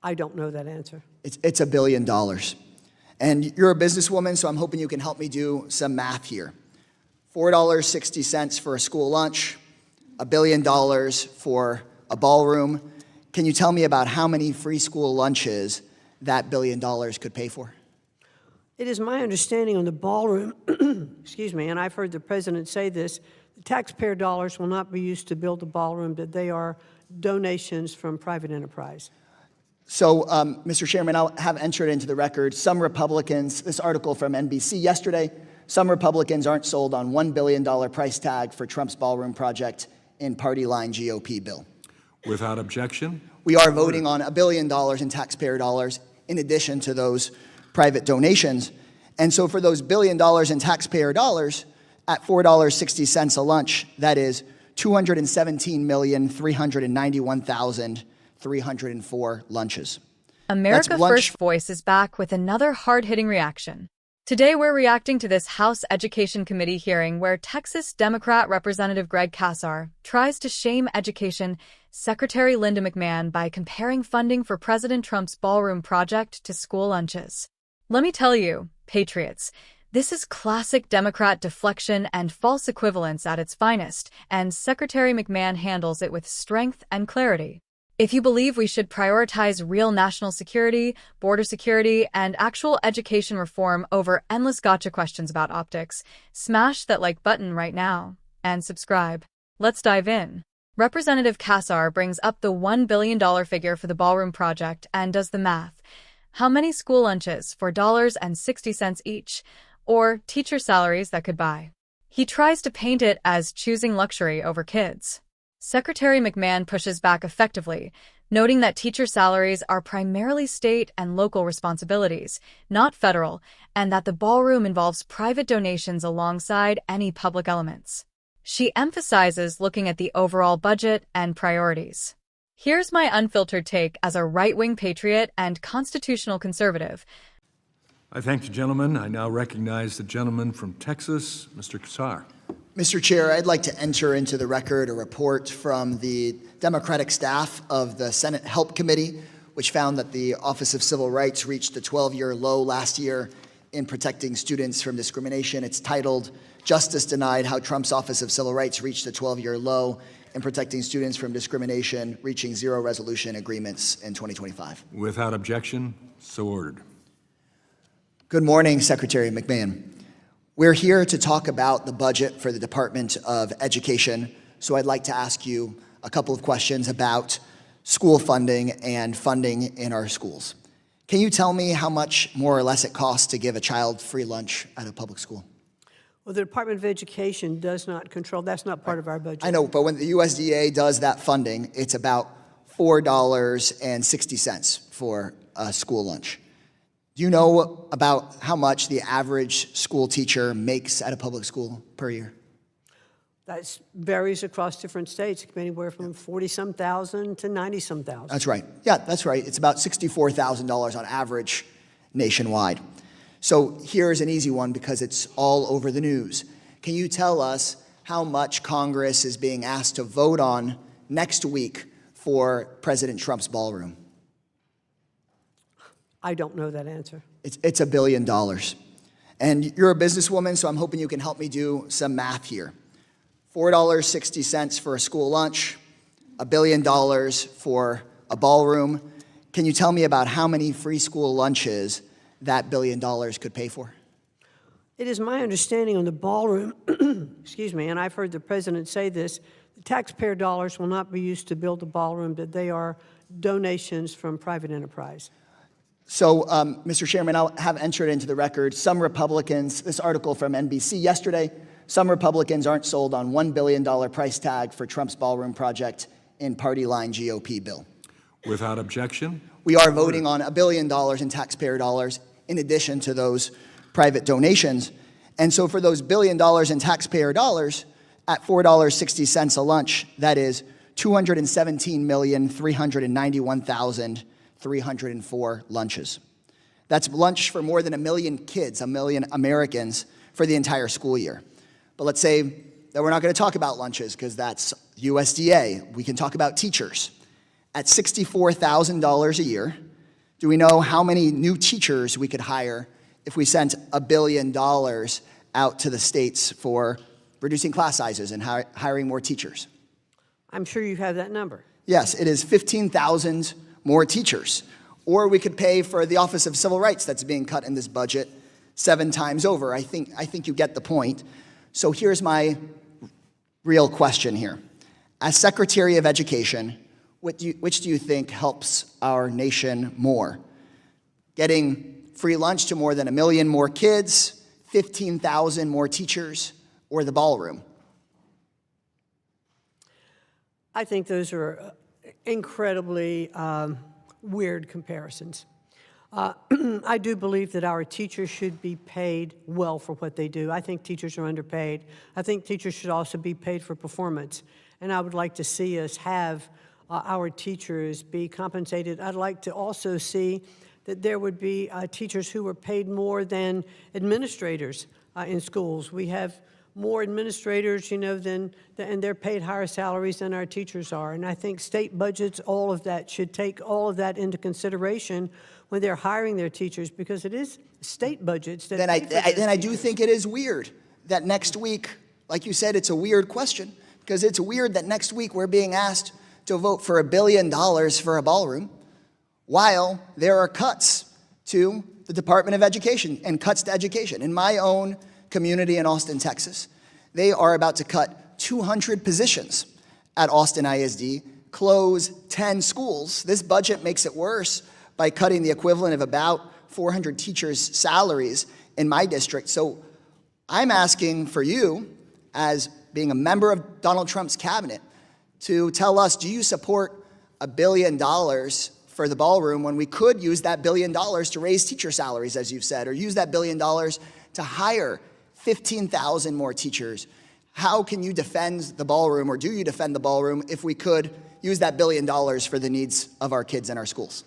I don't know that answer. It's $1 billion. And you're a businesswoman, so I'm hoping you can help me do some math here. $4.60 for a school lunch, $1 billion for a ballroom. Can you tell me about how many free school lunches that $1 billion could pay for? It is my understanding on the ballroom, excuse me, and I've heard the president say this, the taxpayer dollars will not be used to build the ballroom, that they are donations from private enterprise. So, Mr. Chairman, I'll have entered into the record some Republicans, this article from NBC yesterday, some Republicans aren't sold on $1 billion price tag for Trump's ballroom project in party line GOP bill. Without objection. We are voting on $1 billion in taxpayer dollars in addition to those private donations. And so for those $1 billion in taxpayer dollars at $4.60 a lunch, that is 217,391,304 lunches. America First Voice is back with another hard-hitting reaction. Today we're reacting to this House Education Committee hearing where Texas Democrat Representative Greg Casar tries to shame Education Secretary Linda McMahon by comparing funding for President Trump's ballroom project to school lunches. Let me tell you, patriots, this is classic Democrat deflection and false equivalence at its finest, and Secretary McMahon handles it with strength and clarity. If you believe we should prioritize real national security, border security, and actual education reform over endless gotcha questions about optics, smash that like button right now and subscribe. Let's dive in. Representative Casar brings up the $1 billion figure for the ballroom project and does the math. How many school lunches for $1.60 each, or teacher salaries that could buy? He tries to paint it as choosing luxury over kids. Secretary McMahon pushes back effectively, noting that teacher salaries are primarily state and local responsibilities, not federal, and that the ballroom involves private donations alongside any public elements. She emphasizes looking at the overall budget and priorities. Here's my unfiltered take as a right-wing patriot and constitutional conservative. I thank the gentleman. I now recognize the gentleman from Texas, Mr. Casar. Mr. Chair, I'd like to enter into the record a report from the Democratic staff of the Senate Help Committee, which found that the Office of Civil Rights reached a 12-year low last year in protecting students from discrimination. It's titled, Justice Denied, How Trump's Office of Civil Rights Reached a 12-Year Low in Protecting Students from Discrimination, Reaching Zero Resolution Agreements in 2025. Without objection, so ordered. Good morning, Secretary McMahon. We're here to talk about the budget for the Department of Education, so I'd like to ask you a couple of questions about school funding and funding in our schools. Can you tell me how much more or less it costs to give a child free lunch at a public school? Well, the Department of Education does not control, that's not part of our budget. I know, but when the USDA does that funding, it's about $4.60 for a school lunch. Do you know about how much the average school teacher makes at a public school per year? That varies across different states. It can be anywhere from 40-some thousand to 90-some thousand. That's right. Yeah, that's right. It's about $64,000 on average nationwide. So here's an easy one because it's all over the news. Can you tell us how much Congress is being asked to vote on next week for President Trump's ballroom? I don't know that answer. It's $1 billion. And you're a businesswoman, so I'm hoping you can help me do some math here. $4.60 for a school lunch, $1 billion for a ballroom. Can you tell me about how many free school lunches that $1 billion could pay for? It is my understanding on the ballroom, excuse me, and I've heard the president say this, the taxpayer dollars will not be used to build the ballroom, that they are donations from private enterprise. So, Mr. Chairman, I'll have entered into the record some Republicans, this article from NBC yesterday, some Republicans aren't sold on $1 billion price tag for Trump's ballroom project in party line GOP bill. Without objection. We are voting on $1 billion in taxpayer dollars in addition to those private donations. And so for those $1 billion in taxpayer dollars at $4.60 a lunch, that is 217,391,304 lunches. That's lunch for more than 1 million kids, 1 million Americans for the entire school year. But let's say that we're not going to talk about lunches because that's USDA. We can talk about teachers. At $64,000 a year, Do we know how many new teachers we could hire if we sent $1 billion out to the states for reducing class sizes and hiring more teachers? I'm sure you have that number. Yes, it is 15,000 more teachers. Or we could pay for the Office of Civil Rights that's being cut in this budget 7 times over. I think you get the point. So here's my real question here. As Secretary of Education, which do you think helps our nation more? Getting free lunch to more than 1 million more kids, 15,000 more teachers, or the ballroom? I think those are incredibly weird comparisons. I do believe that our teachers should be paid well for what they do. I think teachers are underpaid. I think teachers should also be paid for performance. And I would like to see us have our teachers be compensated. I'd like to also see that there would be teachers who were paid more than administrators in schools. We have more administrators, and they're paid higher salaries than our teachers are. And I think state budgets, all of that, should take all of that into consideration when they're hiring their teachers, because it is state budgets that. Then I do think it is weird that next week, like you said, it's a weird question, because it's weird that next week we're being asked to vote for $1 billion for a ballroom, while there are cuts to the Department of Education and cuts to education. In my own community in Austin, Texas, they are about to cut 200 positions at Austin ISD, close 10 schools. This budget makes it worse by cutting the equivalent of about 400 teachers' salaries in my district. So I'm asking for you, as being a member of Donald Trump's cabinet, to tell us, do you support $1 billion for the ballroom when we could use that $1 billion to raise teacher salaries, as you've said, or use that $1 billion to hire 15,000 more teachers? How can you defend the ballroom, or do you defend the ballroom, if we could use that $1 billion for the needs of our kids and our schools?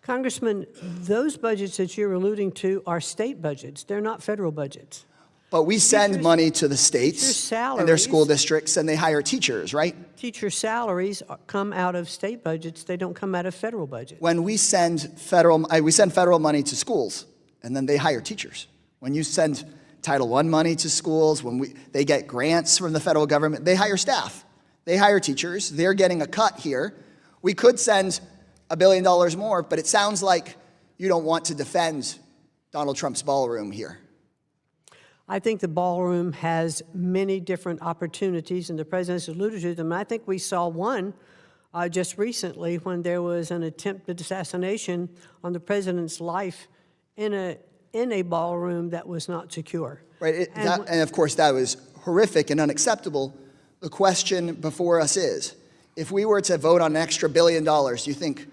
Congressman, those budgets that you're alluding to are state budgets. They're not federal budgets. But we send money to the states and their school districts, and they hire teachers, right? Teacher salaries come out of state budgets. They don't come out of federal budgets. When we send federal money to schools, and then they hire teachers. When you send Title I money to schools, they get grants from the federal government, they hire staff. They hire teachers. They're getting a cut here. We could send $1 billion more, but it sounds like you don't want to defend Donald Trump's ballroom here. I think the ballroom has many different opportunities, and the president's alluded to them. I think we saw one just recently when there was an attempted assassination on the president's life in a ballroom that was not secure. Right, and of course that was horrific and unacceptable. The question before us is, if we were to vote on an extra $1 billion, do you think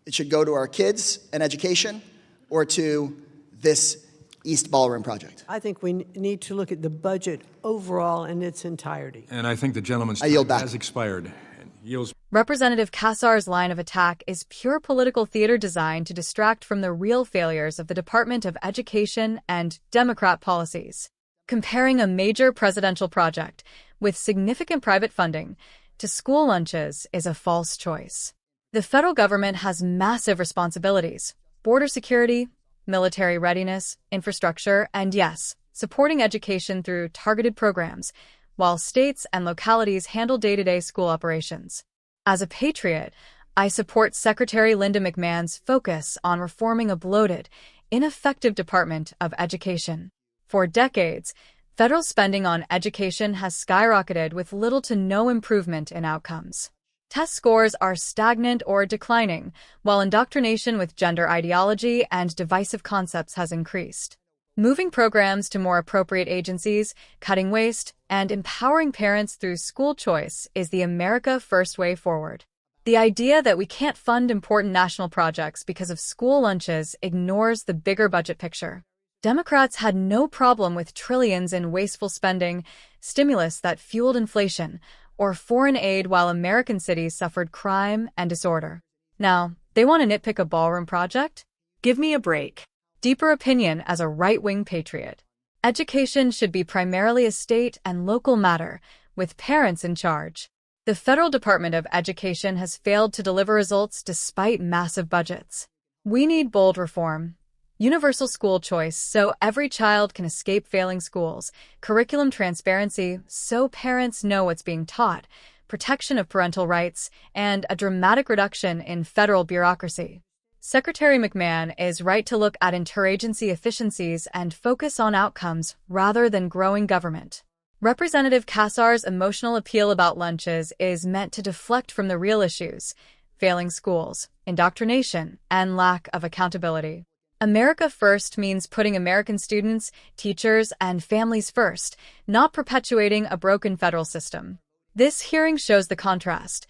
it should go to our kids and education, or to this East Ballroom project? I think we need to look at the budget overall in its entirety. And I think the gentleman's I yield time back. has expired. And yields. Representative Cassar's line of attack is pure political theater designed to distract from the real failures of the Department of Education and Democrat policies. Comparing a major presidential project with significant private funding to school lunches is a false choice. The federal government has massive responsibilities: border security, military readiness, infrastructure, and yes, supporting education through targeted programs, while states and localities handle day-to-day school operations. As a patriot, I support Secretary Linda McMahon's focus on reforming a bloated, ineffective Department of Education. For decades, federal spending on education has skyrocketed with little to no improvement in outcomes. Test scores are stagnant or declining, while indoctrination with gender ideology and divisive concepts has increased. Moving programs to more appropriate agencies, cutting waste, and empowering parents through school choice is the America First way forward. The idea that we can't fund important national projects because of school lunches ignores the bigger budget picture. Democrats had no problem with trillions in wasteful spending, stimulus that fueled inflation, or foreign aid while American cities suffered crime and disorder. Now, they want to nitpick a ballroom project? Give me a break. Deeper opinion as a right-wing patriot. Education should be primarily a state and local matter, with parents in charge. The federal Department of Education has failed to deliver results despite massive budgets. We need bold reform. Universal school choice so every child can escape failing schools, curriculum transparency so parents know what's being taught, protection of parental rights, and a dramatic reduction in federal bureaucracy. Secretary McMahon is right to look at interagency efficiencies and focus on outcomes rather than growing government. Representative Cassar's emotional appeal about lunches is meant to deflect from the real issues: failing schools, indoctrination, and lack of accountability. America First means putting American students, teachers, and families first, not perpetuating a broken federal system. This hearing shows the contrast.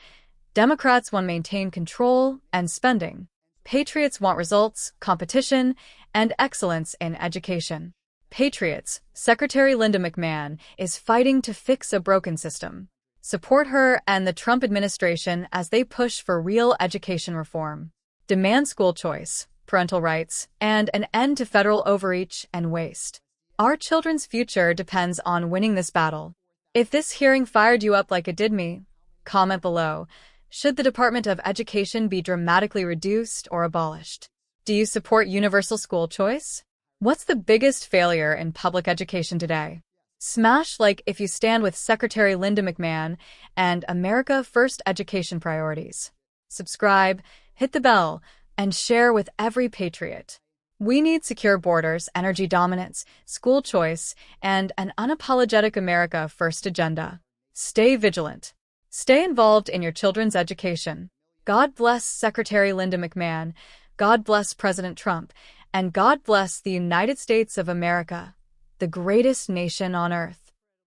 Democrats want to maintain control and spending. Patriots want results, competition, and excellence in education. Patriots, Secretary Linda McMahon, is fighting to fix a broken system. Support her and the Trump administration as they push for real education reform. Demand school choice, parental rights, and an end to federal overreach and waste. Our children's future depends on winning this battle. If this hearing fired you up like it did me, comment below. Should the Department of Education be dramatically reduced or abolished? Do you support universal school choice? What's the biggest failure in public education today? Smash like if you stand with Secretary Linda McMahon and America First education priorities. Subscribe, hit the bell, and share with every patriot. We need secure borders, energy dominance, school choice, and an unapologetic America First agenda. Stay vigilant. Stay involved in your children's education. God bless Secretary Linda McMahon, God bless President Trump, and God bless the United States of America, the greatest nation on earth.